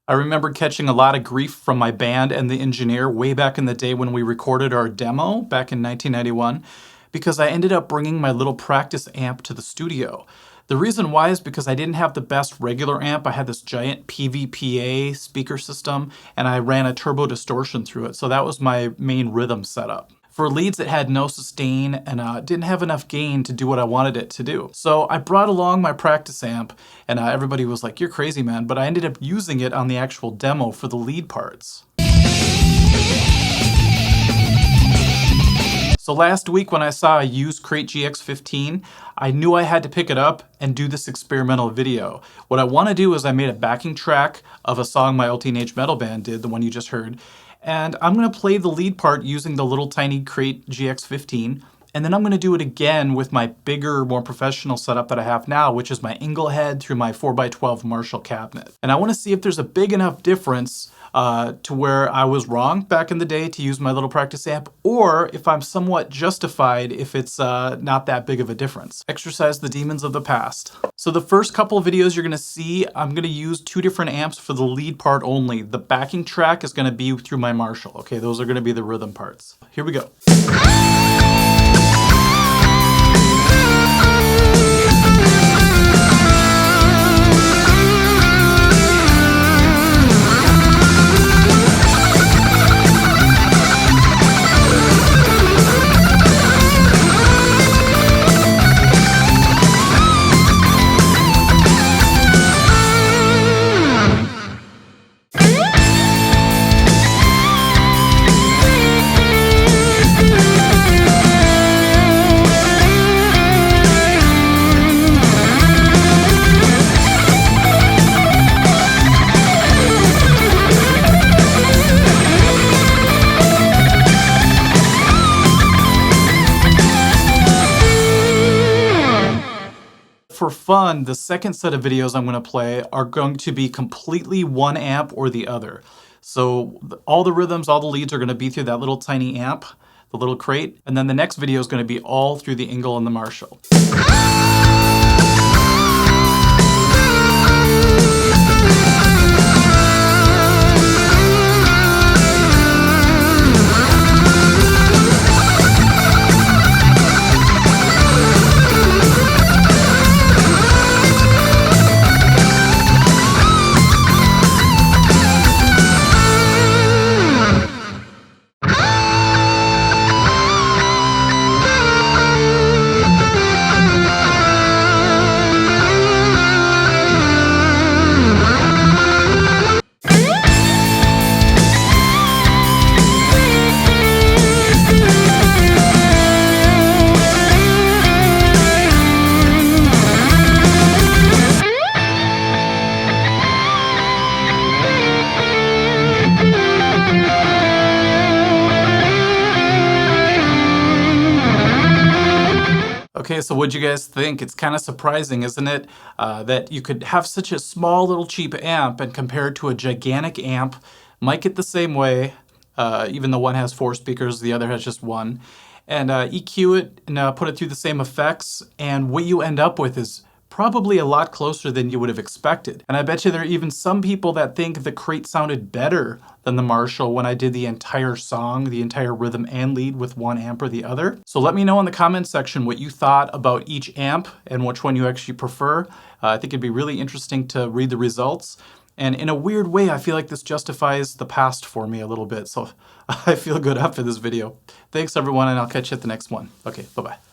I remember catching a lot of grief from my band and the engineer way back in the day when we recorded our demo back in 1991, because I ended up bringing my little practice amp to the studio. The reason why is because I didn't have the best regular amp. I had this giant PVPA speaker system, and I ran a turbo distortion through it, so that was my main rhythm setup. For leads, it had no sustain and didn't have enough gain to do what I wanted it to do. So I brought along my practice amp, and everybody was like, "You're crazy, man," but I ended up using it on the actual demo for the lead parts. So last week when I saw a used Crate GX-15, I knew I had to pick it up and do this experimental video. What I want to do is I made a backing track of a song my old Teenage Metal band did, the one you just heard, and I'm going to play the lead part using the little tiny Crate GX-15, and then I'm going to do it again with my bigger, more professional setup that I have now, which is my ENGL head through my 4x12 Marshall cabinet. And I want to see if there's a big enough difference to where I was wrong back in the day to use my little practice amp, or if I'm somewhat justified if it's not that big of a difference. Exercise the demons of the past. So the first couple of videos you're going to see, I'm going to use two different amps for the lead part only. The backing track is going to be through my Marshall. Okay, those are going to be the rhythm parts. Here we go. For fun, the second set of videos I'm going to play are going to be completely one amp or the other. So all the rhythms, all the leads are going to be through that little tiny amp, the little crate, and then the next video is going to be all through the ENGL and the Marshall. Okay, so what'd you guys think? It's kind of surprising, isn't it? That you could have such a small little cheap amp and compared to a gigantic amp, mic it the same way, even though one has 4 speakers, the other has just one, and EQ it and put it through the same effects, and what you end up with is probably a lot closer than you would have expected. And I bet you there are even some people that think the Crate sounded better than the Marshall when I did the entire song, the entire rhythm and lead with one amp or the other. So let me know in the comments section what you thought about each amp and which one you actually prefer. I think it'd be really interesting to read the results. And in a weird way, I feel like this justifies the past for me a little bit. So I feel good after this video. Thanks everyone, and I'll catch you at the next one. Okay, bye-bye.